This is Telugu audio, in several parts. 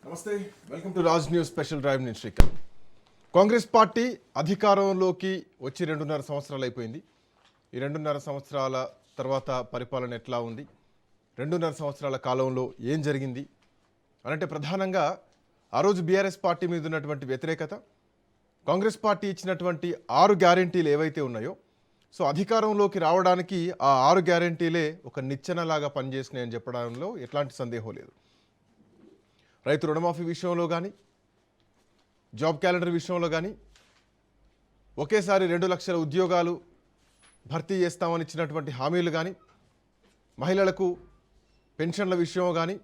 నమస్తే, welcome to Raj news special drive. నేను శ్రీకాంత్. కాంగ్రెస్ పార్టీ అధికారంలోకి వచ్చి 2.5 సంవత్సరాలు అయిపోయింది. ఈ 2.5 సంవత్సరాల తర్వాత పరిపాలన ఎట్లా ఉంది, 2.5 సంవత్సరాల కాలంలో ఏం జరిగింది అంటే ప్రధానంగా ఆ రోజు బీఆర్ఎస్ పార్టీ మీద ఉన్నటువంటి వ్యతిరేకత, కాంగ్రెస్ పార్టీ ఇచ్చినటువంటి 6 గ్యారెంటీలు ఏవైతే ఉన్నాయో, సో అధికారంలోకి రావడానికి ఆ 6 గ్యారెంటీలే ఒక నిచ్చెనలాగా పనిచేసినాయని చెప్పడంలో ఎట్లాంటి సందేహం లేదు. రైతు రుణమాఫీ విషయంలో కానీ, జాబ్ క్యాలెండర్ విషయంలో కానీ, ఒకేసారి 2 లక్షల ఉద్యోగాలు భర్తీ చేస్తామని ఇచ్చినటువంటి హామీలు కానీ, మహిళలకు పెన్షన్ల విషయం కానీ,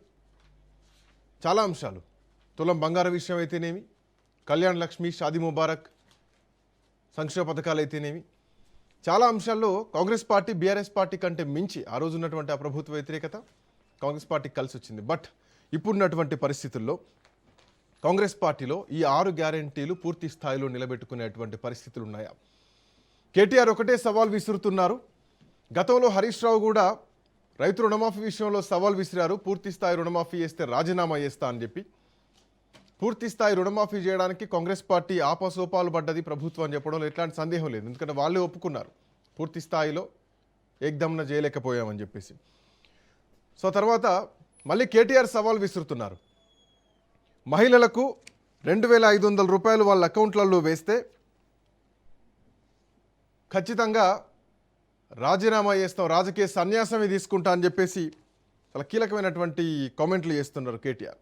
చాలా అంశాలు, తులం బంగారం విషయం అయితేనేమి, కళ్యాణ్ లక్ష్మి, షాదీ ముబారక్, సంక్షేమ పథకాలు అయితేనేమి, చాలా అంశాల్లో కాంగ్రెస్ పార్టీ బీఆర్ఎస్ పార్టీ కంటే మించి ఆ రోజు ఉన్నటువంటి ఆ ప్రభుత్వ వ్యతిరేకత కాంగ్రెస్ పార్టీకి కలిసి వచ్చింది. బట్ ఇప్పుడున్నటువంటి పరిస్థితుల్లో కాంగ్రెస్ పార్టీలో ఈ 6 గ్యారెంటీలు పూర్తి స్థాయిలో నిలబెట్టుకునేటువంటి పరిస్థితులు ఉన్నాయా? కేటీఆర్ ఒకటే సవాల్ విసురుతున్నారు. గతంలో హరీష్ రావు కూడా రైతు రుణమాఫీ విషయంలో సవాల్ విసిరారు. పూర్తి స్థాయి రుణమాఫీ చేస్తే రాజీనామా చేస్తా అని చెప్పి. పూర్తి స్థాయి రుణమాఫీ చేయడానికి కాంగ్రెస్ పార్టీ ఆపసోపాలు పడ్డది ప్రభుత్వం అని చెప్పడంలో ఎట్లాంటి సందేహం లేదు. ఎందుకంటే వాళ్ళే ఒప్పుకున్నారు పూర్తి స్థాయిలో ఏకదమ్న చేయలేకపోయామని చెప్పేసి. సో తర్వాత మళ్ళీ కేటీఆర్ సవాల్ విసురుతున్నారు. మహిళలకు 2,500 రూపాయలు వాళ్ళ అకౌంట్లలో వేస్తే ఖచ్చితంగా రాజీనామా చేస్తాం, రాజకీయ సన్యాసమే తీసుకుంటా అని చెప్పేసి చాలా కీలకమైనటువంటి కామెంట్లు చేస్తున్నారు కేటీఆర్.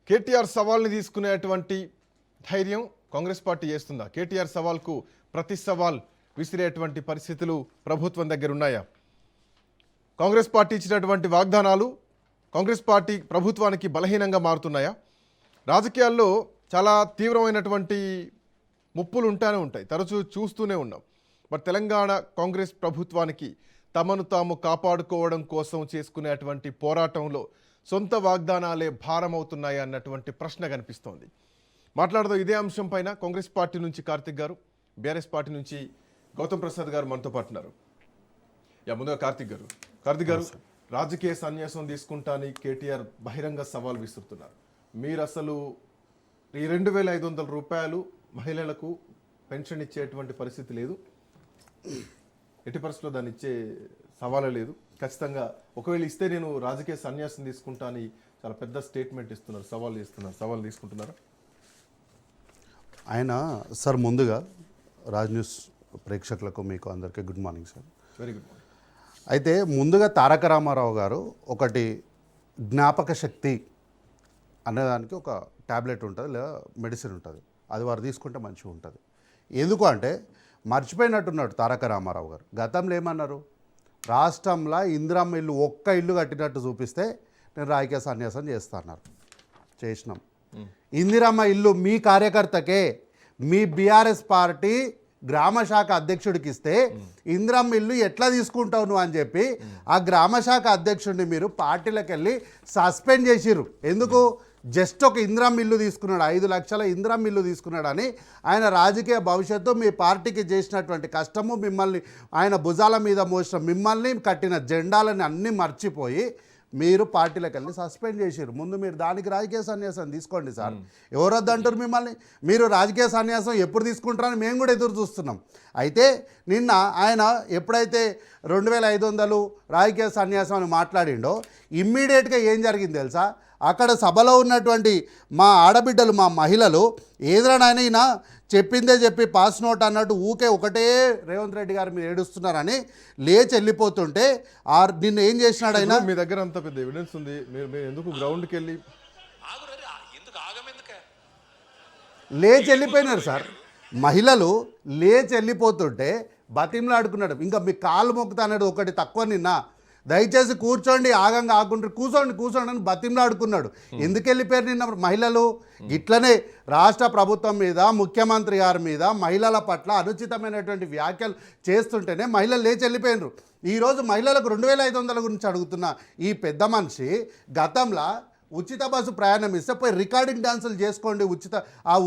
కేటీఆర్ సవాల్ని తీసుకునేటువంటి ధైర్యం కాంగ్రెస్ పార్టీ చేస్తుందా? కేటీఆర్ సవాల్కు ప్రతి సవాల్ విసిరేటువంటి పరిస్థితులు ప్రభుత్వం దగ్గర ఉన్నాయా? కాంగ్రెస్ పార్టీ ఇచ్చినటువంటి వాగ్దానాలు కాంగ్రెస్ పార్టీ ప్రభుత్వానికి బలహీనంగా మారుతున్నాయా? రాజకీయాల్లో చాలా తీవ్రమైనటువంటి ముప్పులు ఉంటానే ఉంటాయి, తరచూ చూస్తూనే ఉన్నాం. బట్ తెలంగాణ కాంగ్రెస్ ప్రభుత్వానికి తమను తాము కాపాడుకోవడం కోసం చేసుకునేటువంటి పోరాటంలో సొంత వాగ్దానాలే భారమవుతున్నాయా అన్నటువంటి ప్రశ్న కనిపిస్తోంది. మాట్లాడుతూ ఇదే అంశం పైన కాంగ్రెస్ పార్టీ నుంచి కార్తిక్ గారు, బీఆర్ఎస్ పార్టీ నుంచి గౌతమ్ ప్రసాద్ గారు మనతో పాటు ఉన్నారు. ముందుగా కార్తిక్ గారు, రాజకీయ సన్యాసం తీసుకుంటాని కేటీఆర్ బహిరంగ సవాల్ విసురుతున్నారు. మీరు అసలు ఈ 2,500 రూపాయలు మహిళలకు పెన్షన్ ఇచ్చేటువంటి పరిస్థితి లేదు, ఎట్టి పరిస్థితుల్లో దాన్ని ఇచ్చే సవాలే లేదు, ఖచ్చితంగా ఒకవేళ ఇస్తే నేను రాజకీయ సన్యాసం తీసుకుంటా అని చాలా పెద్ద స్టేట్మెంట్ ఇస్తున్నారు, సవాల్ తీసుకుంటున్నారు ఆయన. సార్ ముందుగా రాజ్ న్యూస్ ప్రేక్షకులకు మీకు అందరికీ good morning sir. Very good morning. అయితే ముందుగా తారక రామారావు గారు ఒకటి జ్ఞాపక శక్తి అనేదానికి ఒక ట్యాబ్లెట్ ఉంటుంది, లేదా మెడిసిన్ ఉంటుంది, అది వారు తీసుకుంటే మంచిగా ఉంటుంది. ఎందుకు అంటే మర్చిపోయినట్టున్నాడు తారక రామారావు గారు. గతంలో ఏమన్నారు, రాష్ట్రంలో ఇందిరమ్మ ఇల్లు ఒక్క ఇల్లు కట్టినట్టు చూపిస్తే నేను రాజకీయ సన్యాసం చేస్తా అన్నారు. చేసినాం. ఇందిరమ్మ ఇల్లు మీ కార్యకర్తకే మీ బీఆర్ఎస్ పార్టీ గ్రామ శాఖ అధ్యక్షుడికి ఇస్తే ఇందిరమ్మ ఇల్లు ఎట్లా తీసుకుంటావు నువ్వు అని చెప్పి ఆ గ్రామ శాఖ అధ్యక్షుడిని మీరు పార్టీలకు వెళ్ళి సస్పెండ్ చేసిర్రు. ఎందుకు? జస్ట్ ఒక ఇందిరమ్మ ఇల్లు తీసుకున్నాడు, 5 లక్షల ఇందిరమ్మ ఇల్లు తీసుకున్నాడని. ఆయన రాజకీయ భవిష్యత్తు, మీ పార్టీకి చేసినటువంటి కష్టము, మిమ్మల్ని ఆయన భుజాల మీద మోసిన మిమ్మల్ని కట్టిన జెండాలని అన్నీ మర్చిపోయి మీరు పార్టీలకు వెళ్ళి సస్పెండ్ చేసారు. ముందు మీరు దానికి రాజకీయ సన్యాసం తీసుకోండి సార్. ఎవరు వద్దంటారు మిమ్మల్ని? మీరు రాజకీయ సన్యాసం ఎప్పుడు తీసుకుంటారని మేము కూడా ఎదురు చూస్తున్నాం. అయితే నిన్న ఆయన ఎప్పుడైతే 2,500 రాజకీయ సన్యాసం అని మాట్లాడిండో ఇమ్మీడియట్గా ఏం జరిగింది తెలుసా? అక్కడ సభలో ఉన్నటువంటి మా ఆడబిడ్డలు, మా మహిళలు ఏదైనా ఈయన చెప్పిందే చెప్పి పాస్ నోట్ అన్నట్టు ఊకే ఒకటే రేవంత్ రెడ్డి గారు మీరు ఏడుస్తున్నారని లేచి వెళ్ళిపోతుంటే నిన్ను ఏం చేసినాడు ఆయన? మీ దగ్గర అంత పెద్ద ఎవిడెన్స్ ఉంది, మీరు ఎందుకు గ్రౌండ్కి వెళ్ళి లేచి వెళ్ళిపోయినారు సార్? మహిళలు లేచి వెళ్ళిపోతుంటే బతిమలాడుకున్నాడు. ఇంకా మీ కాళ్ళు మొక్కుతా అన్నాడు ఒకటి తక్కువ. నిన్న దయచేసి కూర్చోండి, ఆగంగా ఆగుంటారు, కూర్చోండి అని బతిమలాడుకున్నాడు. ఎందుకు వెళ్ళిపోయారు నిన్న మహిళలు? ఇట్లనే రాష్ట్ర ప్రభుత్వం మీద, ముఖ్యమంత్రి గారి మీద మహిళల పట్ల అనుచితమైనటువంటి వ్యాఖ్యలు చేస్తుంటేనే మహిళలు లేచి వెళ్ళిపోయినారు. ఈరోజు మహిళలకు 2,500 గురించి అడుగుతున్న ఈ పెద్ద మనిషి గతంలో ఉచిత బస్సు ప్రయాణం ఇస్తే పోయి రికార్డింగ్ డాన్సులు చేసుకోండి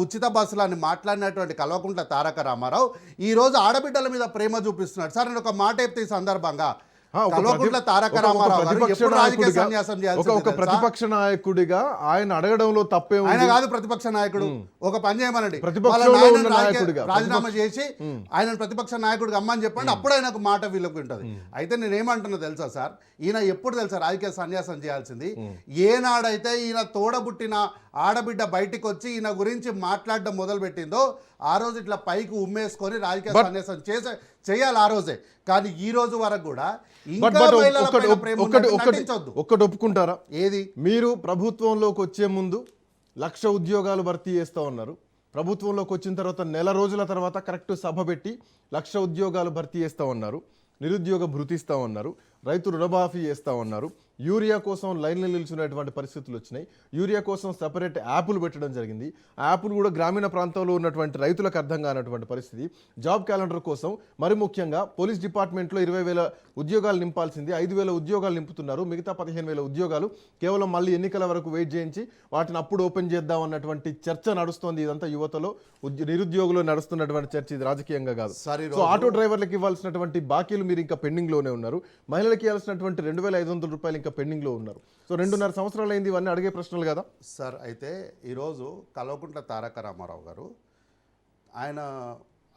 ఉచిత బస్సులని మాట్లాడినటువంటి కల్వకుంట్ల తారక రామారావు ఈరోజు ఆడబిడ్డల మీద ప్రేమ చూపిస్తున్నాడు. సార్ నేను ఒక మాట చెప్తే ఈ సందర్భంగా కల్వకుంట్ల తారక రామారావు గారు ఎప్పుడు రాజకీయ సన్యాసం చేయాల్సింది ఒక ప్రతిపక్ష నాయకుడిగా ఆయన అడగడంలో తప్పే ఉంది. ఆయన కాదు ప్రతిపక్ష నాయకుడు. ఒక పని చేయమనండి, ప్రతిపక్షంలో ఉన్న నాయకుడిగా రాజీనామా చేసి ఆయన ప్రతిపక్ష నాయకుడిగా అమ్మని చెప్పండి, అప్పుడు ఆయనకు మాట వీళ్ళకి ఉంటుంది. అయితే నేనేమంటున్నా తెలుసా సార్, ఈయన ఎప్పుడు తెలుసా రాజకీయ సన్యాసం చేయాల్సింది? ఏనాడైతే ఈయన తోడబుట్టిన ఆడబిడ్డ బయటికి వచ్చి ఈయన గురించి మాట్లాడడం మొదలుపెట్టిందో ఆ రోజు ఇట్లా పైకి ఉమ్మేసుకొని రాజకీయ సన్యాసం చేయాలి ఆ రోజే. కానీ ఈ రోజు వరకు కూడా ఒక్కటి ఒప్పుకుంటారా? ఏది? మీరు ప్రభుత్వంలోకి వచ్చే ముందు 1,00,000 ఉద్యోగాలు భర్తీ చేస్తా ఉన్నారు. ప్రభుత్వంలోకి వచ్చిన తర్వాత నెల రోజుల తర్వాత కరెక్ట్ సభ పెట్టి 1,00,000 ఉద్యోగాలు భర్తీ చేస్తా ఉన్నారు. నిరుద్యోగ భృతి ఇస్తా ఉన్నారు. రైతు రుణమాఫీ చేస్తా ఉన్నారు. యూరియా కోసం లైన్లు నిల్చున్నటువంటి పరిస్థితులు వచ్చినాయి. యూరియా కోసం సపరేట్ యాప్లు పెట్టడం జరిగింది. ఆ యాప్లు కూడా గ్రామీణ ప్రాంతంలో ఉన్నటువంటి రైతులకు అర్థం కానటువంటి పరిస్థితి. జాబ్ క్యాలెండర్ కోసం మరి ముఖ్యంగా పోలీస్ డిపార్ట్మెంట్లో 20,000 ఉద్యోగాలు నింపాల్సింది 5,000 ఉద్యోగాలు నింపుతున్నారు. మిగతా 15,000 ఉద్యోగాలు కేవలం మళ్ళీ ఎన్నికల వరకు వెయిట్ చేయించి వాటిని అప్పుడు ఓపెన్ చేద్దాం అన్నటువంటి చర్చ నడుస్తోంది. ఇదంతా యువతలో నిరుద్యోగులు నడుస్తున్నటువంటి చర్చ, ఇది రాజకీయంగా కాదు. సో ఆటో డ్రైవర్లకు ఇవ్వాల్సినటువంటి బాకీలు మీరు ఇంకా పెండింగ్లోనే ఉన్నారు. మహిళలకు ఇవ్వాల్సినటువంటి 2,500 రూపాయలు ఇంకా పెండింగ్లో ఉన్నారు. సో 2.5 సంవత్సరాలు అయింది. ఇవన్నీ అడిగే ప్రశ్నలు కదా సార్. అయితే ఈరోజు కల్వకుంట్ల తారక రామారావు గారు ఆయన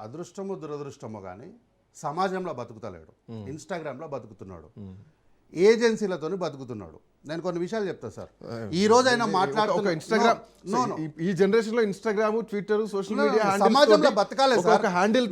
అదృష్టము దురదృష్టము కానీ సమాజంలో బతుకుతలేడు, ఇన్స్టాగ్రామ్లో బతుకుతున్నాడు, ఏజెన్సీలతో బతుకుతున్నాడు. నేను కొన్ని విషయాలు చెప్తా సార్. ఈ రోజు అయినా మాట్లాడుతున్న ఇన్స్టాగ్రామ్, ఈ జనరేషన్ లో ఇన్స్టాగ్రామ్, ట్విట్టర్, సోషల్ మీడియా సమాజంలో బతకాలి సార్. హ్యాండిల్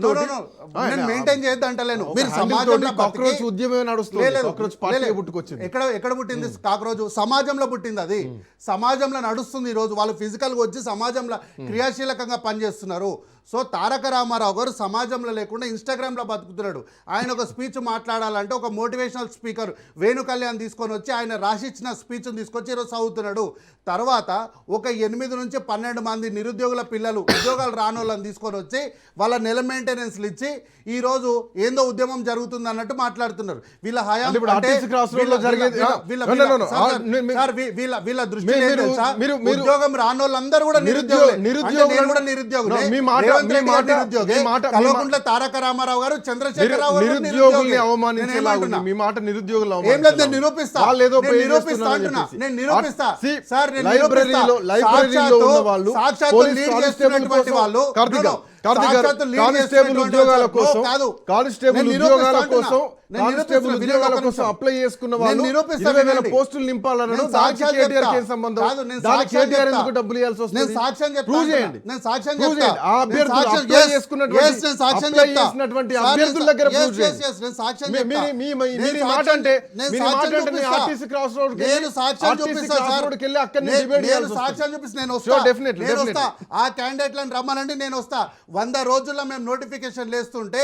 నేను మెయింటైన్ చేద్దాం అంటలేను. మీరు సమాజంలో కాక్రోచ్ ఉద్యమమే నడుస్తుంది. కాక్రోచ్ పార్టీ పుట్టుకొచ్చింది. ఎక్కడ పుట్టింది కాక్రోచ్? సమాజంలో పుట్టింది. అది సమాజంలో నడుస్తుంది. ఈ రోజు వాళ్ళు ఫిజికల్గా వచ్చి సమాజంలో క్రియాశీలకంగా పనిచేస్తున్నారు. సో తారక రామారావు గారు సమాజంలో లేకుండా ఇన్స్టాగ్రామ్లో బతుకుతున్నాడు. ఆయన ఒక స్పీచ్ మాట్లాడాలంటే ఒక మోటివేషనల్ స్పీకర్ వేణు కళ్యాణ్ తీసుకొని వచ్చి ఆయన రాసిచ్చిన స్పీచ్ని తీసుకొచ్చి ఈరోజు చదువుతున్నాడు. తర్వాత ఒక 8 నుంచి 12 మంది నిరుద్యోగుల పిల్లలు, ఉద్యోగాలు రాని వాళ్ళని తీసుకొని వచ్చి వాళ్ళ నెల మెయింటెనెన్స్లు ఇచ్చి ఈరోజు ఏందో ఉద్యమం జరుగుతుంది అన్నట్టు మాట్లాడుతున్నారు. వీళ్ళ హయాం వీళ్ళ దృష్టి ఉద్యోగం రాని వాళ్ళందరూ కూడా నిరుద్యోగులు. కల్వకుంట్ల తారక రామారావు గారు, చంద్రశేఖరరావు గారు కానిస్టేబుల్ ఉద్యోగాల కోసం అప్లై చేసుకున్న వాళ్ళు 20,000 పోస్టులు నింపాలన్నాడు. డబ్బులు ఇవ్వాల్సి వస్తుంది. అభ్యర్థుల దగ్గర ఆ క్యాండిడేట్లను రమ్మనండి, నేను వస్తా. 100 రోజుల్లో మేము నోటిఫికేషన్ లేస్తుంటే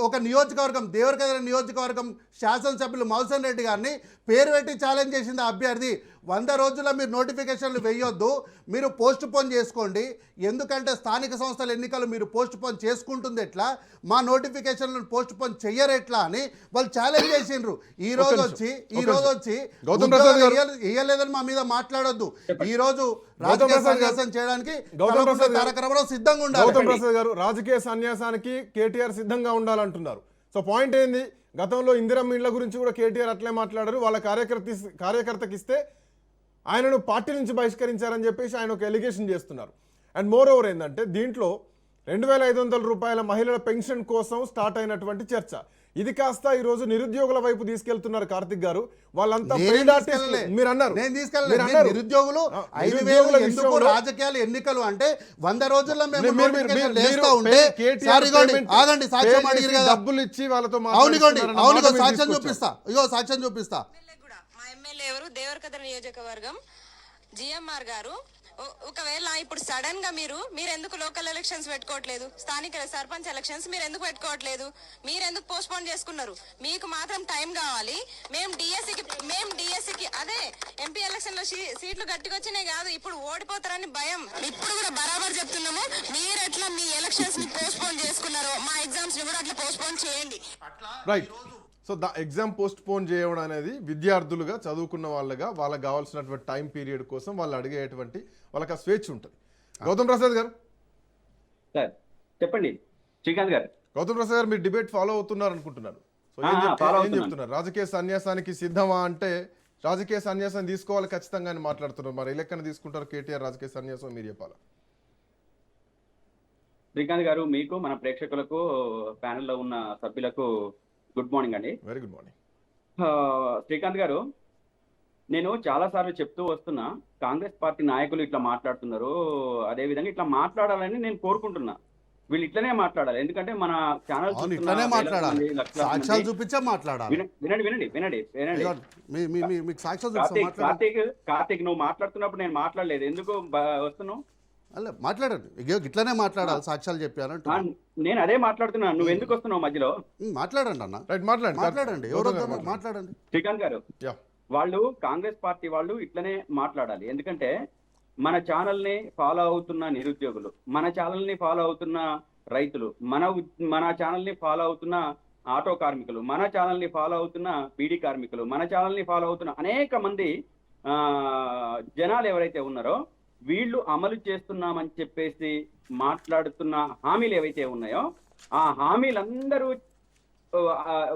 ఒక నియోజకవర్గం, దేవరకద్ర నియోజకవర్గం శాసనసభ్యులు మౌసన్ రెడ్డి గారిని పేరు పెట్టి ఛాలెంజ్ చేసింది ఆ అభ్యర్థి. 100 రోజుల్లో మీరు నోటిఫికేషన్లు వేయొద్దు, మీరు పోస్ట్ పోన్ చేసుకోండి. ఎందుకంటే స్థానిక సంస్థల ఎన్నికలు మీరు పోస్ట్ పోన్ చేసుకుంటుంది ఎట్లా, మా నోటిఫికేషన్లను పోస్ట్ పోన్ చెయ్యరు ఎట్లా అని వాళ్ళు ఛాలెంజ్ చేసిండ్రు. ఈ రోజు వచ్చి ఇయ్యలేదని మా మీద మాట్లాడొద్దు. ఈ రోజు రాజకీయ సన్యాసం చేయడానికి తారక రామారావు సిద్ధంగా ఉండాలి. గౌతమ్ ప్రసాద్ గారు, రాజకీయ సన్యాసానికి కేటీఆర్ సిద్ధంగా ఉండాలంటున్నారు. సో పాయింట్ ఏంది? గతంలో ఇందిరమ్మ ఇండ్ల గురించి కూడా కేటీఆర్ అట్లే మాట్లాడారు. వాళ్ళ కార్యకర్తకి ఇస్తే ఆయనను పార్టీ నుంచి బహిష్కరించారని చెప్పేసి ఆయన ఒక ఎలిగేషన్ చేస్తున్నారు. అండ్ మోర్ ఓవర్ ఏంటంటే దీంట్లో 2,500 రూపాయల మహిళల పెన్షన్ కోసం స్టార్ట్ అయినటువంటి చర్చ, ఇది కాస్త ఈ రోజు నిరుద్యోగుల వైపు తీసుకెళ్తున్నారు కార్తిక్ గారు. వాళ్ళంతా మీరు అన్నారు నిరుద్యోగులు 5,000 ఎందుకు రాజకీయాలు ఎన్నికలు అంటే 100 రోజుల్లో ఆగండి సాక్ష్యం అడిగారు కదా, డబ్బులు ఇచ్చి వాళ్ళతో అవును సాక్ష్యం చూపిస్తా. ఇగో సాక్ష్యం చూపిస్తా. మా ఎమ్మెల్యే ఎవరు? దేవరకద్ర నియోజకవర్గం జిఎంఆర్ గారు. ఒకవేళ ఇప్పుడు సడన్ గా మీరు ఎందుకు లోకల్ ఎలక్షన్స్ పెట్టుకోవట్లేదు? స్థానిక సర్పంచ్ ఎలక్షన్స్ మీరు ఎందుకు పెట్టుకోవట్లేదు? మీరు ఎందుకు పోస్ట్ పోన్ చేసుకున్నారు? మీకు మాత్రం టైం కావాలి. మేము డిఎస్సికి అదే ఎంపీ ఎలక్షన్ లో సీట్లు గట్టికొచ్చినాయి కాదు, ఇప్పుడు ఓడిపోతారని భయం. ఇప్పుడు కూడా బరాబర్ చెప్తున్నాము, మీరు ఎట్లా మీ ఎలక్షన్స్ ని పోస్ట్ పోన్ చేసుకున్నారో మా ఎగ్జామ్స్ ని కూడా అట్లా పోస్ట్ పోన్ చేయండి. Right. So exam post phone చేయడం అనేది విద్యార్థులుగా, చదువుకున్న వాళ్ళగా, వాళ్ళకి కావాల్సినటువంటి టైం పీరియడ్ కోసం వాళ్ళు అడిగేటువంటి వాళ్ళకి ఆ స్వేచ్ఛ ఉంటుంది. గౌతమ్ ప్రసాద్ గారు చెప్పండి. శ్రీకాంత్ గారు, గౌతమ్ ప్రసాద్ గారు, మీరు డిబేట్ ఫాలో అవుతున్నారు అనుకుంటున్నాను. సో సో ఏం follow ఏం అవుతున్నాను. చెప్తున్నారు? రాజకీయ సన్యాసానికి సిద్ధమా అంటే రాజకీయ సన్యాసం తీసుకోవాలి ఖచ్చితంగా అని మాట్లాడుతున్నారు. మరి ఏ లెక్కన తీసుకుంటారు కేటీఆర్ రాజకీయ సన్యాసం, మీరు చెప్పాలా? శ్రీకాంత్ గారు, మీకు మన ప్రేక్షకులకు ప్యానెల్లో ఉన్న సభ్యులకు గుడ్ మార్నింగ్ అండి. Very good morning. శ్రీకాంత్ గారు, నేను చాలా సార్లు చెప్తూ వస్తున్నా, కాంగ్రెస్ పార్టీ నాయకులు ఇట్లా మాట్లాడుతున్నారు, అదే విధంగా ఇట్లా మాట్లాడాలని నేను కోరుకుంటున్నా. వీళ్ళు ఇట్లనే మాట్లాడాలి, ఎందుకంటే మన ఛానల్ అవును, ఇట్లనే మాట్లాడాలి. సాక్ష్యాలు చూపించే మాట్లాడాలి. వినండి వినండి వినండి వినండి. మీకు సాక్ష్యాలు చూపించే మాట్లాడాలి. కార్తీక్ నువ్వు మాట్లాడుతున్నప్పుడు నేను మాట్లాడలేదు, ఎందుకు వస్తున్నావు? అలా మాట్లాడండి, ఇట్లనే మాట్లాడాలి, సాక్ష్యాలు చెప్పానంటే. నేను అదే మాట్లాడుతున్నా, నువ్వు ఎందుకు వస్తున్నావు మధ్యలో? మాట్లాడండి అన్న, రైట్, మాట్లాడండి, ఎవరో మాట్లాడండి. శ్రీకాంత్ గారు, వాళ్ళు కాంగ్రెస్ పార్టీ వాళ్ళు ఇట్లనే మాట్లాడాలి, ఎందుకంటే మన ఛానల్ ని ఫాలో అవుతున్న నిరుద్యోగులు, మన ఛానల్ ని ఫాలో అవుతున్న రైతులు, మన ఛానల్ ని ఫాలో అవుతున్న ఆటో కార్మికులు, మన ఛానల్ ని ఫాలో అవుతున్న బీడీ కార్మికులు, మన ఛానల్ ని ఫాలో అవుతున్న అనేక మంది జనాలు ఎవరైతే ఉన్నారో వీళ్ళు అమలు చేస్తున్నామని చెప్పేసి మాట్లాడుతున్న హామీలు ఏవైతే ఉన్నాయో ఆ హామీలందరూ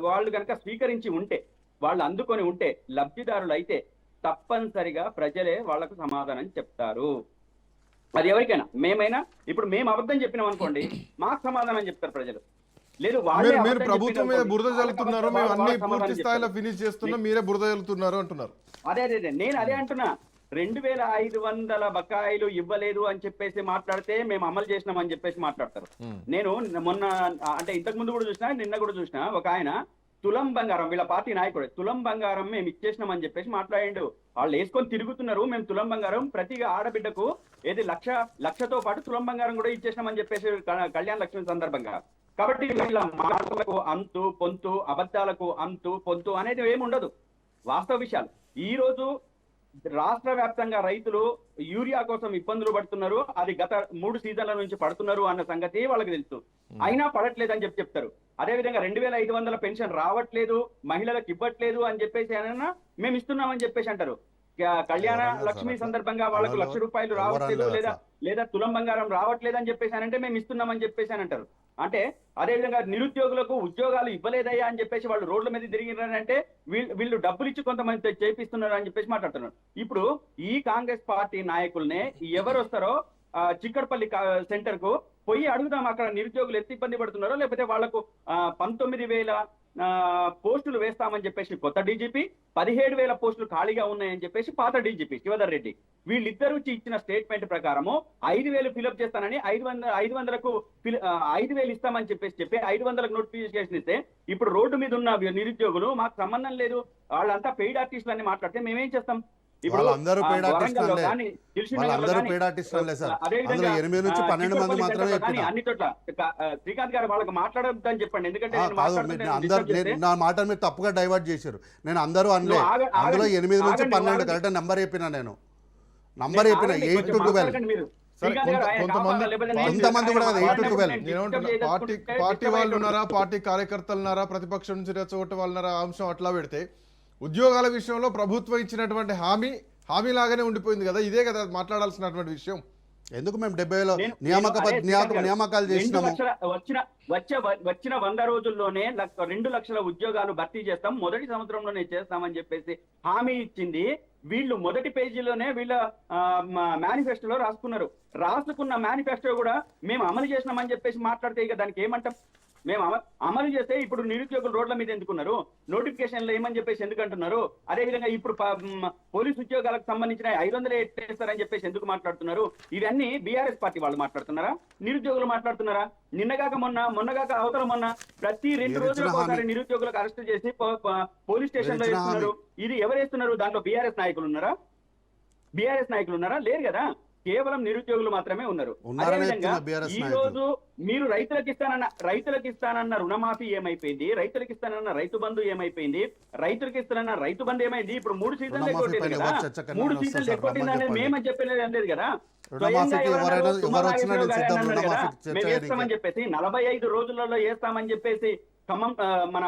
వాళ్ళు కనుక స్వీకరించి ఉంటే, వాళ్ళు అందుకొని ఉంటే, లబ్ధిదారులు అయితే తప్పనిసరిగా ప్రజలే వాళ్లకు సమాధానం చెప్తారు. అది ఎవరికైనా, మేమైనా ఇప్పుడు మేము అబద్ధం చెప్పినాం అనుకోండి, మాకు సమాధానం చెప్తారు ప్రజలు. లేదు మీరు ప్రభుత్వం మీద బురద జల్లుతున్నారు, మేము అన్ని పూర్తి స్థాయిలో ఫినిష్ చేస్తున్నాం, మీరే బురద జల్లుతున్నారు అంటున్నారు. అదే నేను అదే అంటున్నా, 2500 బకాయిలు ఇవ్వలేదు అని చెప్పేసి మాట్లాడితే మేము అమలు చేసినాం అని చెప్పేసి మాట్లాడతారు. నేను మొన్న అంటే ఇంతకు ముందు కూడా చూసినా, నిన్న కూడా చూసినా, ఒక ఆయన తులం బంగారం, వీళ్ళ పార్టీ నాయకుడు, తులం బంగారం మేము ఇచ్చేసినాం అని చెప్పేసి మాట్లాడిండు. వాళ్ళు వేసుకొని తిరుగుతున్నారు, మేము తులం బంగారం ప్రతి ఆడబిడ్డకు ఏది లక్షతో పాటు తులం బంగారం కూడా ఇచ్చేసినామని చెప్పేసి కళ్యాణ లక్ష్మి సందర్భంగా. కాబట్టి వీళ్ళ మాటలకు అంతు పొంతు, అబద్ధాలకు అంతు పొంతు అనేది ఏమి ఉండదు. వాస్తవ విషయాలు. ఈ రోజు రాష్ట్ర వ్యాప్తంగా రైతులు యూరియా కోసం ఇబ్బందులు పడుతున్నారు, అది గత 3 సీజన్ల నుంచి పడుతున్నారు అన్న సంగతి వాళ్ళకి తెలుసు. అయినా పడట్లేదని చెప్తారు. అదే విధంగా 2500 పెన్షన్ రావట్లేదు, మహిళలకు ఇవ్వట్లేదు అని చెప్పేసి అయినా మేము ఇస్తున్నామని చెప్పేసి అంటారు. కళ్యాణ లక్ష్మి సందర్భంగా వాళ్ళకు ₹1,00,000 రావట్లేదు, లేదా తులం బంగారం రావట్లేదు అని చెప్పేసి అంటే మేము ఇస్తున్నామని చెప్పేసి అని అంటారు. అంటే అదే విధంగా నిరుద్యోగులకు ఉద్యోగాలు ఇవ్వలేదయ్యా అని చెప్పేసి వాళ్ళు రోడ్ల మీద తిరిగినారంటే వీళ్ళు డబ్బులు ఇచ్చి కొంతమంది చేపిస్తున్నారు అని చెప్పేసి మాట్లాడుతున్నారు. ఇప్పుడు ఈ కాంగ్రెస్ పార్టీ నాయకుల్నే ఎవరు వస్తారో చిక్కడపల్లి సెంటర్ కు పోయి అడుగుదాం, అక్కడ నిరుద్యోగులు ఎంత ఇబ్బంది పడుతున్నారో, లేకపోతే వాళ్లకు 19,000 పోస్టులు వేస్తామని చెప్పేసి కొత్త డీజీపీ, 17,000 పోస్టులు ఖాళీగా ఉన్నాయని చెప్పేసి పాత డీజీపీ శివధర్ రెడ్డి, వీళ్ళిద్దరు ఇచ్చిన స్టేట్మెంట్ ప్రకారము 5,000 ఫిలప్ చేస్తానని 500కు 5,000 ఇస్తామని చెప్పి 500కు నోటిఫికేషన్ ఇస్తే, ఇప్పుడు రోడ్డు మీద ఉన్న నిరుద్యోగులు మాకు సంబంధం లేదు, వాళ్ళంతా పెయిడ్ ఆర్టిస్టులు అని మాట్లాడితే మేమేం చేస్తాం? వాళ్ళందరూ పేడ్ ఆర్టిస్టులే, వాళ్ళందరూ పేడ్ ఆర్టిస్టులే సార్. అందులో 8 నుంచి 12 మంది మాత్రమే చెప్పినా. అన్ని చోట్ల శ్రీకాంత్ గారు వాళ్ళకి మాట్లాడొద్దని చెప్పండి, ఎందుకంటే నా మాట మీరు తప్పుగా డైవర్ట్ చేశారు. నేను అందరూ అనలే, అందులో 8 నుంచి 12 కరెక్ట్ నంబర్ చెప్పినా, నేను నంబర్ చెప్పిన 8 to 12. కొంతమంది కూడా 8 to 12. పార్టీ వాళ్ళు ఉన్నారా, పార్టీ కార్యకర్తలు ఉన్నారా, ప్రతిపక్షం నుంచి రెచ్చగొట్టే వాళ్ళు ఉన్నారా, అంశం అట్లా పెడితే ఉద్యోగాల విషయంలో ప్రభుత్వం ఇచ్చినటువంటి హామీ లాగానే ఉండిపోయింది కదా, ఇదే కదా మాట్లాడాల్సినటువంటి విషయం. ఎందుకు మేము 70లో నియామకాలు చేసినాము? వచ్చిన 100 రోజుల్లోనే 2 లక్షల ఉద్యోగాలు భర్తీ చేస్తాం, మొదటి సంవత్సరంలోనే చేస్తామని చెప్పేసి హామీ ఇచ్చింది. వీళ్ళు మొదటి పేజీలోనే వీళ్ళ మేనిఫెస్టోలో రాసుకున్న మేనిఫెస్టో కూడా మేము అమలు చేసినామని చెప్పేసి మాట్లాడితే ఇక దానికి ఏమంటాం? మేము అమలు చేస్తే ఇప్పుడు నిరుద్యోగులు రోడ్ల మీద ఎందుకున్నారు, నోటిఫికేషన్లు ఏమని చెప్పేసి ఎందుకు అంటున్నారు? అదేవిధంగా ఇప్పుడు పోలీసు ఉద్యోగాలకు సంబంధించిన 500 ఎట్టేస్తారని చెప్పేసి ఎందుకు మాట్లాడుతున్నారు? ఇవన్నీ బీఆర్ఎస్ పార్టీ వాళ్ళు మాట్లాడుతున్నారా, నిరుద్యోగులు మాట్లాడుతున్నారా? మొన్నగాక అవతల మొన్న ప్రతి 2 రోజులకు ఒకసారి నిరుద్యోగులకు అరెస్ట్ చేసి పోలీస్ స్టేషన్ లో వేస్తున్నారు. ఇది ఎవరు వేస్తున్నారు? దాంట్లో బీఆర్ఎస్ నాయకులు ఉన్నారా? లేరు కదా, కేవలం నిరుద్యోగులు మాత్రమే ఉన్నారు. ఈ రోజు మీరు రైతులకు ఇస్తానన్న రుణమాఫీ ఏమైపోయింది? రైతులకు ఇస్తానన్న రైతు బంధు ఏమైపోయింది? రైతులకు ఇస్తానన్న రైతు బంధు ఏమైంది? ఇప్పుడు 3 సీజన్లు ఎక్కొట్టింది కదా, 3 సీజన్లు ఎక్కొట్టింది అనేది మేమని చెప్పలేదు లేదు కదా. మేము వేస్తామని చెప్పేసి 45 రోజులలో వేస్తామని చెప్పేసి ఖమ్మం మన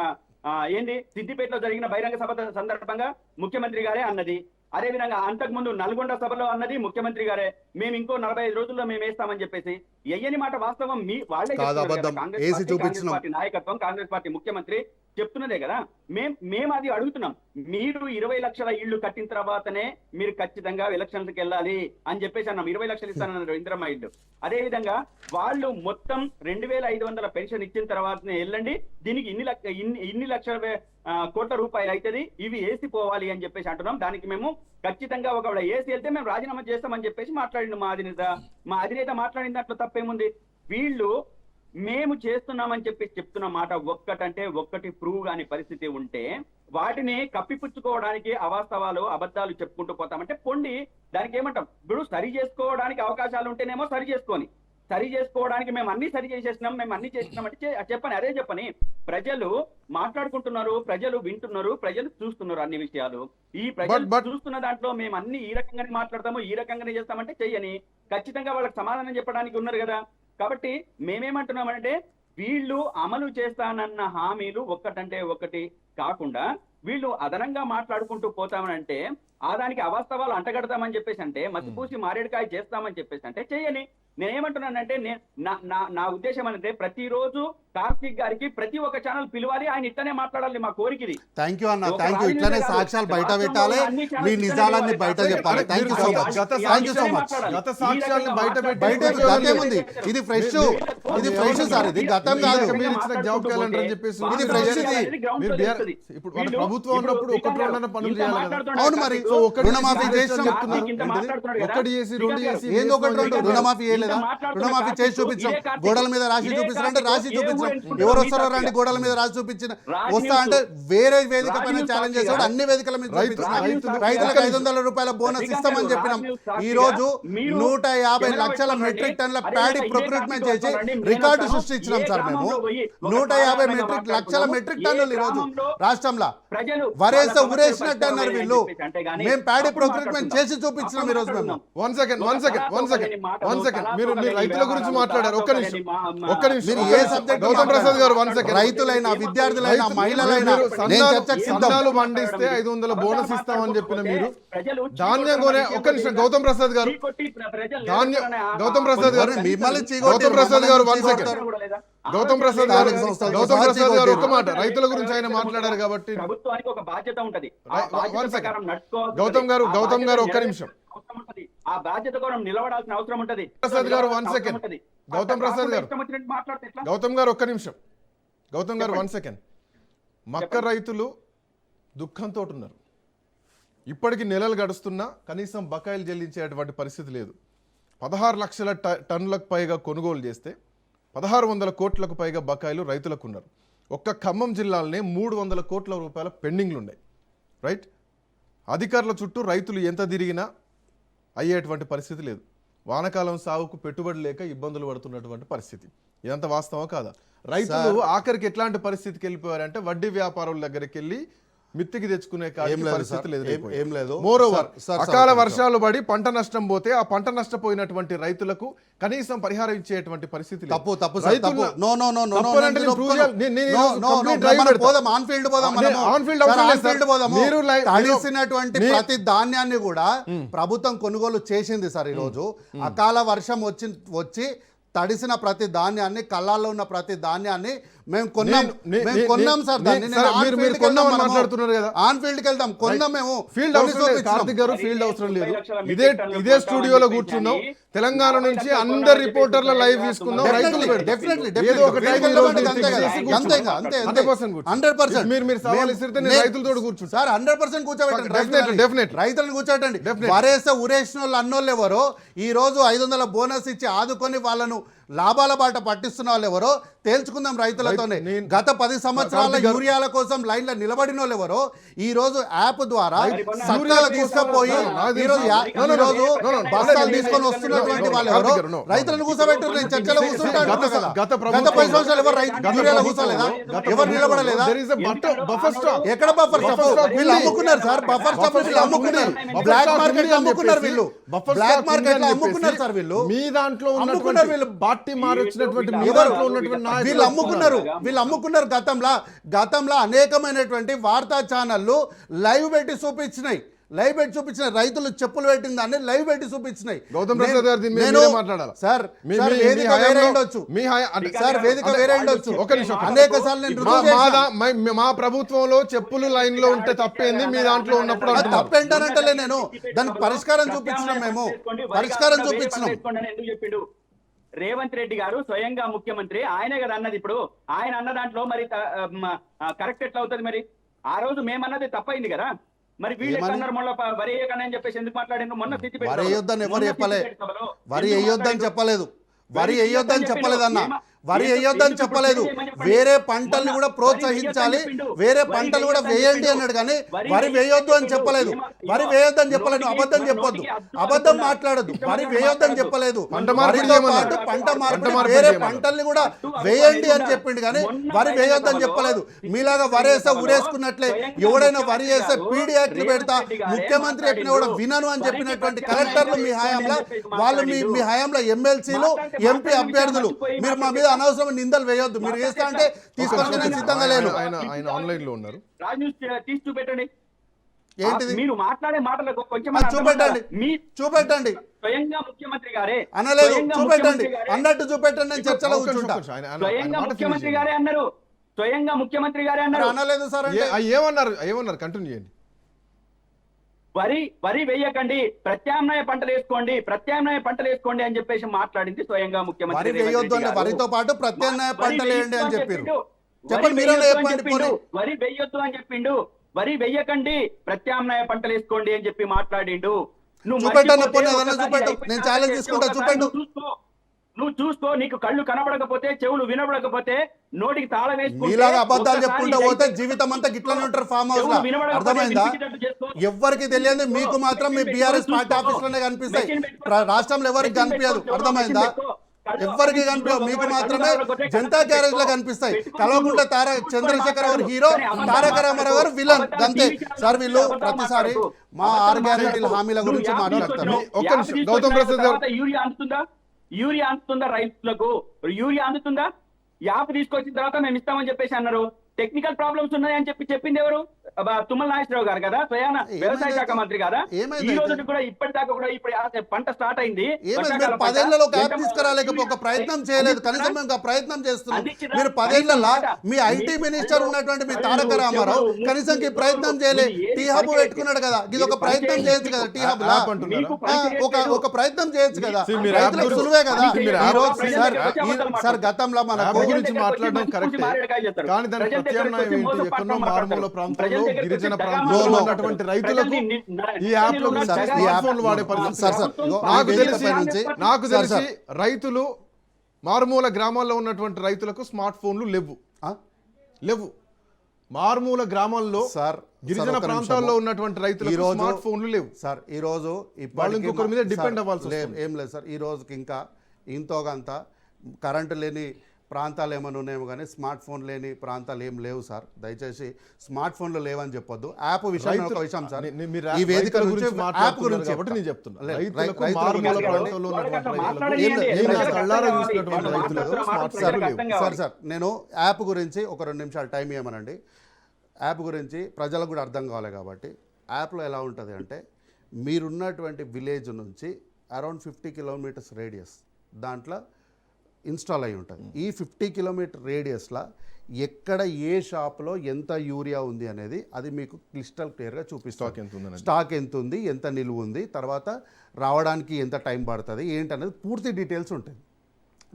సిద్దిపేటలో జరిగిన బహిరంగ సభ సందర్భంగా ముఖ్యమంత్రి గారే అన్నది. అదే విధంగా అంతకుముందు నల్గొండ సభలో అన్నది ముఖ్యమంత్రి గారే, మేము ఇంకో 45 రోజుల్లో మేము వేస్తామని చెప్పేసి. ఎయ్యని మాట వాస్తవం, వాళ్ళే కాంగ్రెస్ పార్టీ నాయకత్వం, కాంగ్రెస్ పార్టీ ముఖ్యమంత్రి చెప్తున్నదే కదా. మేము అది అడుగుతున్నాం. మీరు 20 లక్షల ఇళ్లు కట్టిన తర్వాతనే మీరు ఖచ్చితంగా ఎలక్షన్స్కి వెళ్ళాలి అని చెప్పేసి అన్నాం. 20 లక్షలు ఇస్తానన్నారు ఇందిరమ్మ ఇల్లు. అదే విధంగా వాళ్ళు మొత్తం 2500 పెన్షన్ ఇచ్చిన తర్వాతనే వెళ్ళండి, దీనికి ఇన్ని లక్షల కోట్ల రూపాయలు అవుతుంది, ఇవి వేసిపోవాలి అని చెప్పేసి అంటున్నాం. దానికి మేము ఖచ్చితంగా ఒకవేళ వేసి వెళ్తే మేము రాజీనామా చేస్తామని చెప్పేసి మాట్లాడిండు మా అధినేత మాట్లాడిన దాంట్లో తప్పేముంది? వీళ్ళు మేము చేస్తున్నామని చెప్పి చెప్తున్న మాట ఒక్కటంటే ఒక్కటి ప్రూవ్ కాని పరిస్థితి ఉంటే వాటిని కప్పిపుచ్చుకోవడానికి అవాస్తవాలు అబద్ధాలు చెప్పుకుంటూ పోతామంటే పొండి, దానికి ఏమంటాం? ఇప్పుడు సరి చేసుకోవడానికి అవకాశాలు ఉంటేనేమో సరి చేసుకోవడానికి మేము అన్ని సరి చేసేసినాం, మేము అన్ని చేసినామంటే చెప్పని, అదే చెప్పని. ప్రజలు మాట్లాడుకుంటున్నారు, ప్రజలు వింటున్నారు, ప్రజలు చూస్తున్నారు అన్ని విషయాలు. ఈ ప్రజలు చూస్తున్న దాంట్లో మేము అన్ని ఈ రకంగానే మాట్లాడతాము, ఈ రకంగానే చేస్తామంటే చెయ్యని, ఖచ్చితంగా వాళ్ళకి సమాధానం చెప్పడానికి ఉన్నారు కదా. కాబట్టి మేమేమంటున్నామంటే వీళ్ళు అమలు చేస్తానన్న హామీలు ఒక్కటంటే ఒకటి కాకుండా వీళ్ళు అదనంగా మాట్లాడుకుంటూ పోతామనంటే దానికి అవాస్తవాలు అంటగడతామని చెప్పేసి అంటే మసిపూసి మారేడుకాయ చేస్తామని చెప్పేసి అంటే చెయ్యని. నేనేమంటున్నానంటే నా ఉద్దేశం అంటే ప్రతిరోజు కార్తీక్ గారికి ప్రతి ఒక్క ఛానల్ పిలవాలి, ఆయన ఇట్లనే మాట్లాడాలి. మా కోరికది. థ్యాంక్ యూ అన్న, థ్యాంక్ యూ. ఇట్లనే సాక్ష్యాలు బయట పెట్టాలి, మీ నిజాలన్నీ బయట చెప్పాలి. Thank you so much, thank you so much. గత సాక్ష్యాలను బయట గతేముంది, ఇది ఫ్రెష్ సార్, ఇది గతం కాదు. మీరు ఇచ్చిన జాబ్ క్యాలెండర్ అని చెప్పేసి ఇది ఫ్రెష్. ఇప్పుడు మన ప్రభుత్వం ఉన్నప్పుడు ఒకటి రెండన్న పనులు చేయాలి కదా. అవును, మరి రుణమాఫీ చేసినాం, ఒకటి చేసి రెండు చేసి ఏంది ఒకటి రెండు? రుణమాఫీ చేయలేదా? రుణమాఫీ చేసి చూపించాం, గోడల మీద రాసి చూపించాలంటే రాసి చూపించాం. ఎవరు వస్తారో రండి, గోడల మీద రాసి చూపించిన వస్తా అంటే వేరే వేదిక పైన ఛాలెంజ్ చేసాడు, అన్ని వేదికల మీద రైతులకు 500 రూపాయల బోనస్ ఇస్తామని చెప్పినాం. ఈ రోజు 150 లక్షల మెట్రిక్ టన్ల ప్యాడీ ప్రొక్యూర్మెంట్ చేసి రికార్డు సృష్టించినాం సార్. మేము 150 లక్షల మెట్రిక్ టన్నులు ఈ రోజు రాష్ట్రంలో వరేస్తే ఉరేసినట్టు అన్నారు వీళ్ళు. మేము ప్యాడీ ప్రొక్యూర్మెంట్ చేసి చూపించినాం ఈ రోజు. మేము వన్ సెకండ్ మీరు రైతుల గురించి మాట్లాడారు. ఒక్క నిమిషం ఏ సబ్జెక్ట్ గౌతమ్ ప్రసాద్ గారు, రైతులైనా విద్యార్థులైనా మహిళలైనా సన్నాలు పండిస్తే 500 బోనస్ ఇస్తామని చెప్పిన మీరు ధాన్యం కొనే, ఒక్క నిమిషం గౌతమ్ ప్రసాద్ గారు, గౌతమ్ ప్రసాద్ గారు వన్ సెకండ్, గౌతమ్ ప్రసాద్ గారు ఒక్క మాట రైతుల గురించి ఆయన మాట్లాడారు కాబట్టి ప్రభుత్వానికి ఒక బాధ్యత ఉంటది. గౌతమ్ గారు ఒక్క నిమిషం, ఆ బాధ్యత కోసం నిలబడాల్సిన అవసరం ఉంటది. ప్రసాద్ గారు వన్ సెకండ్, గౌతమ్ ప్రసాద్ గారు, గౌతమ్ గారు ఒక్క నిమిషం, గౌతమ్ గారు వన్ సెకండ్. మక్క రైతులు దుఃఖంతో ఉన్నారు. ఇప్పటికి నెలలు గడుస్తున్నా కనీసం బకాయిలు చెల్లించేటువంటి పరిస్థితి లేదు. 16 లక్షల టన్నులకు పైగా కొనుగోలు చేస్తే 1600 కోట్లకు పైగా బకాయిలు రైతులకు ఉన్నారు. ఒక్క ఖమ్మం జిల్లాలోనే 300 కోట్ల రూపాయల పెండింగ్లు ఉన్నాయి. రైట్, అధికారుల చుట్టూ రైతులు ఎంత తిరిగినా అయ్యేటువంటి పరిస్థితి లేదు. వానకాలం సాగుకు పెట్టుబడి లేక ఇబ్బందులు పడుతున్నటువంటి పరిస్థితి. ఇదంతా వాస్తవం కాదా? రైతులు ఆఖరికి ఎట్లాంటి పరిస్థితికి వెళ్ళిపోయారంటే వడ్డీ వ్యాపారుల దగ్గరికి వెళ్ళి మిత్తికి తెచ్చుకునే పరిస్థితి లేదు. మోరోవర్ అకాల వర్షాలు పడి పంట నష్టం పోతే ఆ పంట నష్టపోయినటువంటి రైతులకు కనీసం పరిహారం ఇచ్చేటువంటి పరిస్థితి ప్రతి ధాన్యాన్ని కూడా ప్రభుత్వం కొనుగోలు చేసింది సార్. ఈ రోజు అకాల వర్షం వచ్చి తడిసిన ప్రతి ధాన్యాన్ని, కళ్ళాల్లో ఉన్న ప్రతి ధాన్యాన్ని మేము కొన్నాం సార్. దాన్ని ఆన్ ఫీల్డ్ కి వెళ్తాం, కొన్నాం. మేము ఫీల్డ్ అవసరం లేదు. ఇదే స్టూడియోలో కూర్చున్నాం, తెలంగాణ నుంచి అందరు రిపోర్టర్ల లైవ్ తీసుకుందాం. రైతులు 100% కూర్చోబెట్టండి, రైతులను కూర్చోబెట్టండి. వరేస్తే ఉరేసిన వాళ్ళు అన్నోళ్ళు ఎవరో, ఈ రోజు 500 బోనస్ ఇచ్చి ఆదుకొని వాళ్ళను లాభాల బాట పట్టిస్తున్న వాళ్ళు ఎవరో తేల్చుకుందాం రైతులతోనే. గత 10 సంవత్సరాల యూరియాల కోసం లైన్లో నిలబడిన వాళ్ళు ఎవరో ఈ రోజు యాప్ ద్వారా సట్టాలు తీసుకుపోయి ఈ రోజు బస్తాలు తీసుకొని వస్తున్నటువంటి వాళ్ళు ఎవరో రైతులను కూర్చోబెట్టారు. నేను చర్చలో కూర్చుంటాను కదా. గత 10 సంవత్సరాలు ఎవరు యూరియాలో కూర్చోలేదా? ఎవరు నిలబడలేదా? ఎక్కడ బఫర్ స్టాప్? వీళ్ళు అమ్ముకున్నారు సార్, బఫర్ స్టాప్ వీళ్ళు అమ్ముకున్నారు, బ్లాక్ మార్కెట్ లో అమ్ముకున్నారు, వీళ్ళు బ్లాక్ మార్కెట్ లో అమ్ముకున్నారు సార్. వీళ్ళు మీ దాంట్లో అమ్ముకున్నారు, వీళ్ళు పార్టీ మారొచ్చినటువంటి వీళ్ళు అమ్ముకున్నారు. గతంలో అనేకమైనటువంటి వార్తా ఛానళ్ళు లైవ్ పెట్టి చూపించినాయి. లైవ్ పెట్టి చూపించినాయి. రైతులు చెప్పులు పెట్టిన దాన్ని లైవ్ పెట్టి చూపించినాయి. గౌతమ్ ప్రసాద్ గారు దీని మీద నేను మీరే మాట్లాడాలి. సార్ మీ- సార్ మీ- వేదిక మీ వేరే హయాంలో- ఉండొచ్చు మీ అంటే సార్ వేదిక వేరే ఉండొచ్చు. ఒక్క నిమిషం. అనేక సార్లు నేను రుజువు చేసిన. మా ప్రభుత్వంలో చెప్పులు లైన్ లో ఉంటే తప్పేంది, మీ దాంట్లో ఉన్నప్పుడు అది అంటున్నారు. తప్పేంటానంటలే నేను. దానికి పరిష్కారం చూపించినాం మేము. పరిష్కారం చూపించినాం. ఎందుకు చెప్పిండు రేవంత్ రెడ్డి గారు స్వయంగా ముఖ్యమంత్రి, ఆయనే కదా అన్నది. ఇప్పుడు ఆయన అన్న దాంట్లో మరి కరెక్ట్ ఎట్లా అవుతుంది? మరి ఆ రోజు మేమన్నది తప్పైంది కదా. మరి వీళ్ళు ఎట్లా అన్నారు మొన్న వరి వేయకండి అని చెప్పేసి ఎందుకు మాట్లాడిండ్రు? మొన్న సిద్దిపేట వరి వేయొద్దని ఎవరు మొన్న చెప్పలే. సిద్దిపేట సభలో వరి ఎందుకు వేయొద్దని మాట్లాడిండ్రు? చెప్పలేదు. వరి వరి వేయొద్దని చెప్పలేదు అన్న. చెప్పిండు. వరి వేయొద్దని చెప్పలేదు. వేరే పంటల్ని కూడా ప్రోత్సహించాలి, వేరే పంటలు కూడా వేయండి అన్నాడు. కానీ వరి వేయొద్దు అని చెప్పలేదు. వరి వేయొద్దని చెప్పలేదు. నువ్వు అబద్ధం చెప్పొద్దు, అబద్ధం మాట్లాడద్దు. వరి వేయొద్దని చెప్పలేదు. వరితో పాటు పంట మార్పిడి వేరే పంటల్ని కూడా వేయండి అని చెప్పిండు. కానీ వరి వేయొద్దని చెప్పలేదు. మీలాగా వరి వేస్తే ఉరేసుకున్నట్లే ఎవడైనా వరి వేస్తే పీడీ యాక్ట్లు పెడతా, ముఖ్యమంత్రి చెప్పినా కూడా వినను అని చెప్పినటువంటి కలెక్టర్లు మీ హయాంలో, వాళ్ళు మీ హయాంలో ఎమ్మెల్సీలు, ఎంపీ అభ్యర్థులు. మీరు మా మీద అనవసరం నిందలు వేయొద్దు. మీరు వేస్తా అంటే తీసుకొచ్చి నేను సిద్ధంగా లేను. ఆయన ఆన్లైన్ లో ఉన్నారు. రాజ్ న్యూస్ తీసి చూపెట్టండి. ఏంటిది? మీరు మాట్లాడే మాటలకు కొంచెం అది చూపెట్టండి, చూపెట్టండి. స్వయంగా ముఖ్యమంత్రి గారే అనలేదు, స్వయంగా చూపెట్టండి. ముఖ్యమంత్రి గారే- అన్నట్టు చూపెట్టండి. నేను చర్చలో ఒక్క నిమిషం, కూర్చుంటా. ఒక్క నిమిషం. ఆయన స్వయంగా మాట ముఖ్యమంత్రి finish గారే అన్నారు. స్వయంగా ముఖ్యమంత్రి గారే అన్నారు. అనలేదు సార్ అంటే ఏమన్నారు కంటిన్యూ చేయండి. వరి వేయకండి, ప్రత్యామ్నాయ పంటలు వేసుకోండి, ప్రత్యామ్నాయ పంటలు వేసుకోండి అని చెప్పేసి మాట్లాడింది స్వయంగా ముఖ్యమంత్రి వరి రేవంత్ వేయొద్దు రెడ్డి అంటే గారు. వరితో పాటు ప్రత్యామ్నాయ వరి పంటలు వేయండి వేయొద్దు అని అని చెప్పారు. చెప్పిండు. చెప్పండి, వరి మీరే వేయొద్దు అని చెప్పండి. చెప్పిండు. పోనీ. వరి వేయొద్దు అని చెప్పిండు. వరి వేయకండి, ప్రత్యామ్నాయ పంటలు వేసుకోండి అని చెప్పి మాట్లాడిండు. నువ్వు చూపెట్టండి, మర్చిపోతే పోనీ ఏదన్నా ఒకసారి చూపెట్టు. అయిపోయిన నేను తర్వాత ఛాలెంజ్ తీసుకుంటా, ఒకసారి చూపెట్టు. నువ్వు చూసుకో. నీకు కళ్ళు కనబడకపోతే, చెవులు వినబడకపోతే, నోటికి తాళం వేసుకుంటే, మీలాగా అబద్ధాలు ఒకసారి చెప్పుకుంటూ పోతే జీవితం అంతా గిట్లనే ఉంటారు ఫామ్ హౌస్ లో. చెవులు వినబడకపోతే అర్థమైందా? వినిపించేటట్టు చేసుకో. ఎవ్వరికి తెలియదు, మీకు మాత్రం మీ బీఆర్ఎస్ పార్టీ ఆఫీస్ లోనే కనిపిస్తాయి. రాష్ట్రంలో ఎవరికి కనిపించదు. అర్థమైందా? ఎవ్వరికి కనిపించవు, మీకు మాత్రమే జనతా గ్యారేజ్ లో కనిపిస్తాయి. కల్వకుంట్ల చంద్రశేఖర్ గారు హీరో, తారక రామారావు గారు విలన్. అంతే సార్. వీళ్ళు ప్రతిసారి మా 6 గ్యారెంటీల హామీల గురించి మాట్లాడతారు. ఒక్క నిమిషం, గౌతమ్ ప్రసాద్ గారు. యూరియా అందుతుందా రైతులకు? యూరియా అందుతుందా? యాప్ తీసుకొచ్చిన తర్వాత మేము ఇస్తామని చెప్పేసి అన్నారు. టెక్నికల్ ప్రాబ్లమ్స్ ఉన్నాయని చెప్పింది ఎవరు? తుమ్మల నాగేశ్వరరావు గారు కదా, స్వయాన వ్యవసాయ శాఖ మంత్రి కదా. ఏమైంది? ఈ రోజు కూడా ఇప్పటిదాకా కూడా ఇప్పుడు పంట స్టార్ట్ అయింది. ఏమైంది? మీరు 10 ఏళ్లలో ఒక యాప్ తీసుకురాలేకపోతే ఒక ప్రయత్నం చేయలేదు. కనీసం మేము ఒక ప్రయత్నం చేస్తున్నాం. మీరు 10 ఏళ్లలో మీ ఐటీ మినిస్టర్ ఉన్నటువంటి మీ తారక రామారావు కనీసం ఈ ప్రయత్నం చేయలే. టీ హబ్ పెట్టుకున్నాడు కదా, ఇది ఒక ప్రయత్నం చేయొచ్చు కదా. టీ హబ్ లా ఒక ప్రయత్నం చేయొచ్చు కదా. రైతులకు సులువే కదా. ఈ రోజు సార్ గతంలో మనకు యాప్ గురించి మాట్లాడడం కరెక్టే, కానీ దాని ప్రత్యామ్నాయం ఏంటి? ఎక్కడో మారుమూల ప్రాంతంలో, గిరిజన ప్రాంతంలో ఉన్నటువంటి రైతులకు ఈ యాప్ లో స్మార్ట్ ఫోన్లు వాడే పరిస్థితి. నాకు తెలిసి రైతులు, మారుమూల గ్రామాల్లో ఉన్నటువంటి రైతులకు స్మార్ట్ ఫోన్లు లేవు. మారుమూల గ్రామాల్లో సార్, గిరిజన ప్రాంతాల్లో ఉన్నటువంటి రైతులకు స్మార్ట్ ఫోన్లు లేవు సార్. ఈ రోజు వాళ్ళు ఇంకొకరి మీద డిపెండ్ అవ్వాల్సి లేదు. ఏం లేదు సార్. ఈ రోజుకి ఇంకా ఇంతోగంత కరెంటు లేని ప్రాంతాలు ఏమైనా ఉన్నాయేమో కానీ స్మార్ట్ ఫోన్ లేని ప్రాంతాలు ఏం లేవు సార్. దయచేసి స్మార్ట్ ఫోన్లు లేవని చెప్పొద్దు. యాప్ విషయం ఒక విషయం సార్. ఈ వేదిక నుంచి యాప్ గురించి కాబట్టి నేను చెప్తున్నా, రైతులకు రైతులకు రైతుల మారుమూల గురించి ప్రాంతాల్లో ఉన్నటువంటి మాట్లాడండి. రైతులకు, నేను నా కళ్ళారా చూసినటువంటి రైతులకు స్మార్ట్ ఫోన్లు లేవు. సార్ నేను యాప్ గురించి ఒక 2 నిమిషాలు టైం ఇవ్వమనండి. యాప్ గురించి ప్రజలకు కూడా అర్థం కావాలి కాబట్టి, యాప్లో ఎలా ఉంటుంది అంటే, మీరున్నటువంటి విలేజ్ నుంచి అరౌండ్ 50 కిలోమీటర్స్ రేడియస్ దాంట్లో ఇన్స్టాల్ అయి ఉంటుంది. ఈ 50 కిలోమీటర్ రేడియస్లో ఎక్కడ ఏ షాప్లో ఎంత యూరియా ఉంది అనేది అది మీకు క్లిస్టల్ క్లియర్గా చూపిస్తుంది. స్టాక్ ఎంత ఉంది, ఎంత నిలువ ఉంది, తర్వాత రావడానికి ఎంత టైం పడుతుంది ఏంటనేది పూర్తి డీటెయిల్స్ ఉంటాయి.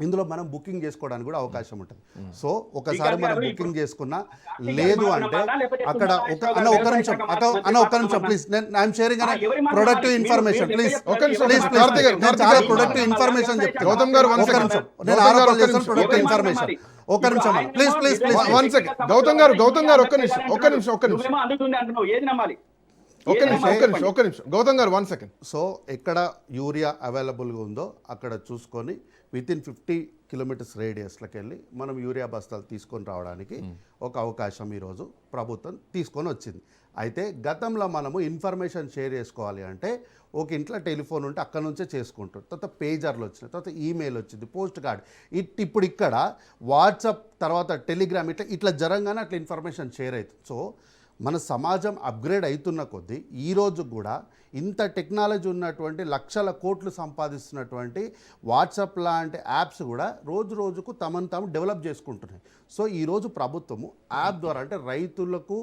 ఇందులో మనం బుకింగ్ చేసుకోవడానికి కూడా అవకాశం ఉంటుంది. సో ఒకసారి మనం బుకింగ్ చేసుకున్నా, లేదు అంటే అక్కడ ఒక్క నిమిషం please, I'm sharing productive information please. చాలా ప్రొడక్టివ్ ఇన్ఫర్మేషన్ చెప్తాను. గౌతమ్ గారు ఒక్క నిమిషం, నేను ఆరోపణ చేస్తాను ప్రొడక్టివ్ ఇన్ఫర్మేషన్. ఒక్క నిమిషం please please please 1 second. Gautam గారు ఒక్క నిమిషం. గౌతమ్ గారు 1 సెకండ్. సో ఎక్కడ యూరియా అవైలబుల్గా ఉందో అక్కడ చూసుకొని వితిన్ 50 కిలోమీటర్స్ రేడియస్లోకి వెళ్ళి మనం యూరియా బస్తాలు తీసుకొని రావడానికి ఒక అవకాశం ఈరోజు ప్రభుత్వం తీసుకొని వచ్చింది. అయితే గతంలో మనము ఇన్ఫర్మేషన్ షేర్ చేసుకోవాలి అంటే ఒక ఇంట్లో టెలిఫోన్ ఉంటే అక్కడ నుంచే చేసుకుంటారు. తర్వాత పేజర్లు వచ్చినాయి, తర్వాత ఈమెయిల్ వచ్చింది, పోస్ట్ కార్డ్. ఇప్పుడు ఇక్కడ వాట్సాప్, తర్వాత టెలిగ్రామ్, ఇట్లా జరంగానే అట్లా ఇన్ఫర్మేషన్ షేర్ అవుతుంది. సో మన సమాజం అప్గ్రేడ్ అవుతున్న కొద్దీ ఈరోజు కూడా ఇంత టెక్నాలజీ ఉన్నటువంటి లక్షల కోట్లు సంపాదిస్తున్నటువంటి వాట్సాప్ లాంటి యాప్స్ కూడా రోజు రోజుకు తమను తాము డెవలప్ చేసుకుంటున్నాయి. సో ఈరోజు ప్రభుత్వము యాప్ ద్వారా అంటే రైతులకు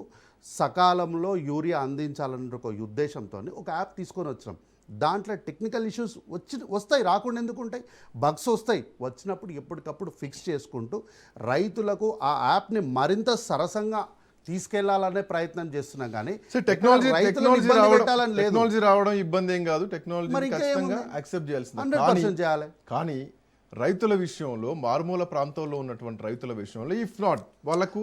సకాలంలో యూరియా అందించాలన్న ఒక ఉద్దేశంతో ఒక యాప్ తీసుకొని వచ్చినాం. దాంట్లో టెక్నికల్ ఇష్యూస్ వస్తాయి, రాకుండా ఎందుకు ఉంటాయి, బగ్స్ వస్తాయి. వచ్చినప్పుడు ఎప్పటికప్పుడు ఫిక్స్ చేసుకుంటూ రైతులకు ఆ యాప్ని మరింత సరసంగా తీసుకెళ్లాలనే ప్రయత్నం చేస్తున్నాం. కానీ టెక్నాలజీ రావడం ఇబ్బంది ఏం కాదు, టెక్నాలజీ ఖచ్చితంగా యాక్సెప్ట్ చేయాల్సింది 100% చేయాలి. కానీ రైతుల విషయంలో, మారుమూల ప్రాంతంలో ఉన్నటువంటి రైతుల విషయంలో ఇఫ్ నాట్ వాళ్ళకు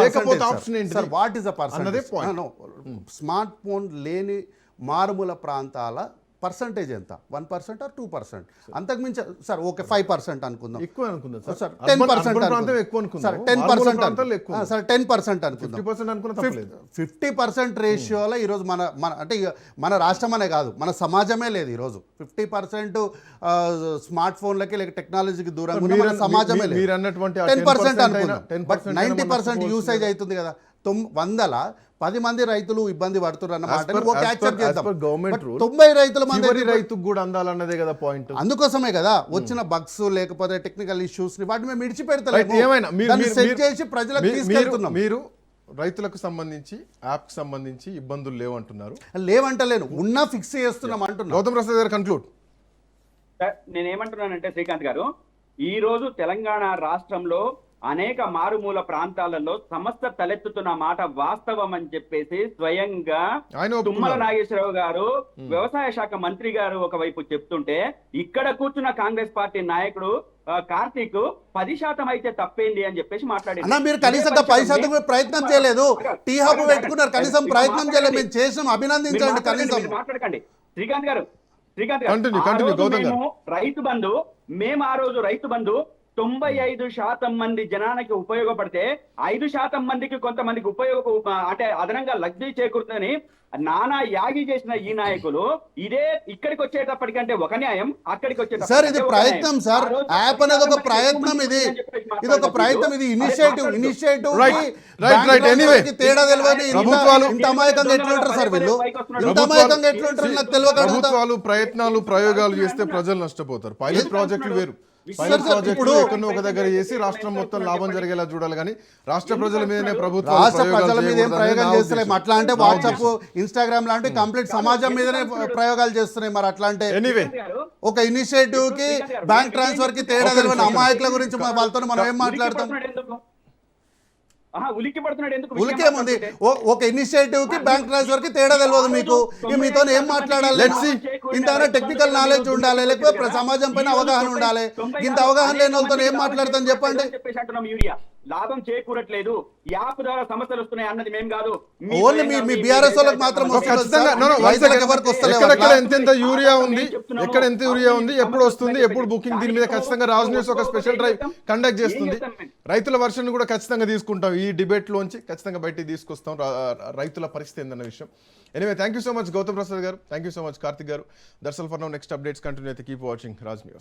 లేకపోతే ఆప్షన్ ఏంటి సార్, వాట్ ఈస్ ద అన్నదే పర్సెంటేజ్? స్మార్ట్ ఫోన్ లేని మారుమూల ప్రాంతాల పర్సంటేజ్ ఎంత? 1% ఆర్ 2%? అంతకుమించి సార్ ఓకే 5% అనుకుందాం, ఎక్కువ అనుకుందాం సార్ 10% ఎక్కువ అనుకుందాం, సార్ 10% ఎక్కువ సార్ 10% అనుకుందాం. 50% అనుకున్నా తప్పలేదు. 50% రేషియోలో ఈరోజు మన అంటే మన రాష్ట్రం అనే కాదు, మన సమాజమే లేదు ఈరోజు. 50% స్మార్ట్ ఫోన్లకి లేక టెక్నాలజీకి దూరంగా ఉన్న మన సమాజమే లేదు. మీరు అన్నటువంటి 10% అనుకుందాం, బట్ 90% యూసేజ్ అవుతుంది కదా. 10 మంది రైతులు ఇబ్బంది పడుతున్నారు అన్నమాట. 90 రైతుల మంది రైతుకు కూడా అందాలన్నదే కదా పాయింట్. అందుకోసమే కదా వచ్చిన బగ్స్ లేకపోతే టెక్నికల్ ఇష్యూస్ ని వాటిని మేము విడిచిపెడతాం, ఏమైనా సెట్ చేసి ప్రజలకు తీసుకెళ్తున్నాం. మీరు రైతులకు సంబంధించి యాప్ కి సంబంధించి ఇబ్బందులు లేవంటున్నారు. లేవంటలేను, ఉన్నా ఫిక్స్ చేస్తున్నాం అంటున్నా. గౌతమ్ ప్రసాద్ గారు కన్క్లూడ్. నేనేమంటున్నానంటే శ్రీకాంత్ గారు, ఈ రోజు తెలంగాణ రాష్ట్రంలో అనేక మారుమూల ప్రాంతాలలో సమస్య తలెత్తుతున్న మాట వాస్తవం అని చెప్పేసి స్వయంగా తుమ్మల నాగేశ్వరరావు గారు, వ్యవసాయ శాఖ మంత్రి గారు ఒకవైపు చెప్తుంటే, ఇక్కడ కూర్చున్న కాంగ్రెస్ పార్టీ నాయకుడు కార్తీక్ 10% అయితే తప్పేంది అని చెప్పేసి మాట్లాడారు. మీరు కనీసం 10% ప్రయత్నం చేయలేదు, టీ హబ్ పెట్టుకున్నారు, కనీసం ప్రయత్నం చేయలేదు. మేము చేసినాం, అభినందించండి కనీసం. మాట్లాడకండి శ్రీకాంత్ గారు. రైతు బంధు మేము ఆ రోజు రైతు బంధు 95% మంది జనానికి ఉపయోగపడితే 5% మందికి కొంతమందికి అంటే అదనంగా లబ్ధి చేకూరుతుందని నానా యాగి చేసిన ఈ నాయకులు ఇదే ఇక్కడికి వచ్చేటప్పటికంటే ఒక న్యాయం, అక్కడికి వచ్చేటప్పటికి సార్ ఇది ప్రయత్నం సార్. యాప్ అనేది ఒక ప్రయత్నం, ఇది ఒక ప్రయత్నం, ఇది ఇనిషియేటివ్ తేడా తెలియదు. ఇంత అమాయకంగా ఎట్లుంటారు సార్ వీళ్ళు? ఇంత అమాయకంగా ఎట్లుంటారు నాకు తెలియదు. ప్రభుత్వాలు ప్రయత్నాలు ప్రయోగాలు చేస్తే ప్రజలు నష్టపోతారు. పైలట్ ప్రాజెక్టులు వేరు, పైలట్ ప్రాజెక్టులు ఎక్కడో ఒక దగ్గర చేసి రాష్ట్రం మొత్తం లాభం జరిగేలా చూడాలి. కానీ రాష్ట్ర ప్రజల మీదనే ప్రభుత్వం ప్రజల మీద ఏం ప్రయోగం చేస్తలేము. అట్లా అంటే వాట్సాప్, ఇన్స్టాగ్రామ్ లాంటి కంప్లీట్ సమాజం మీదనే ప్రయోగాలు చేస్తున్నాయి. మరి అట్లా అంటే ఒక ఇనిషియేటివ్ కి బ్యాంక్ ట్రాన్స్ఫర్ కి తేడా తెలియని అమాయకుల గురించి వాళ్ళతో మనం ఏం మాట్లాడతాం? ఉలికేముంది? ఒక ఇనిషియేటివ్ కి బ్యాంక్ ట్రాన్స్ఫర్ కి తేడా తెలియదు మీకు. మీతో ఏం మాట్లాడాలి? ఇంత టెక్నికల్ నాలెడ్జ్ ఉండాలి, లేకపోతే సమాజం పైన అవగాహన ఉండాలి. ఇంత అవగాహన లేని వాళ్ళతో ఏం మాట్లాడతాం చెప్పండి? లాభం చేకూరట్లేదు, యాప్ ద్వారా సమస్యలు వస్తున్నాయి అన్నది మేము కాదు. ఓన్లీ మీ బీఆర్ఎస్ వాళ్ళకి మాత్రం ఎంత యూరియా ఉంది, ఎక్కడ ఎంత యూరియా ఉంది, ఎప్పుడు వస్తుంది, ఎప్పుడు బుకింగ్, దీని మీద ఖచ్చితంగా రాజ్ న్యూస్ ఒక స్పెషల్ డ్రైవ్ కండక్ట్ చేస్తుంది. రైతుల వర్షన్ కూడా ఖచ్చితంగా తీసుకుంటాం, ఈ డిబేట్ లోంచి ఖచ్చితంగా బయటికి తీసుకొస్తాం రైతుల పరిస్థితి ఏందన్న విషయం. Anyway, thank you so much Gautam Prasad గారు, thank you so much Karthik గారు. That's all for now. Next updates continue అయితే కీప్ వాచింగ్ రాజ్ న్యూస్.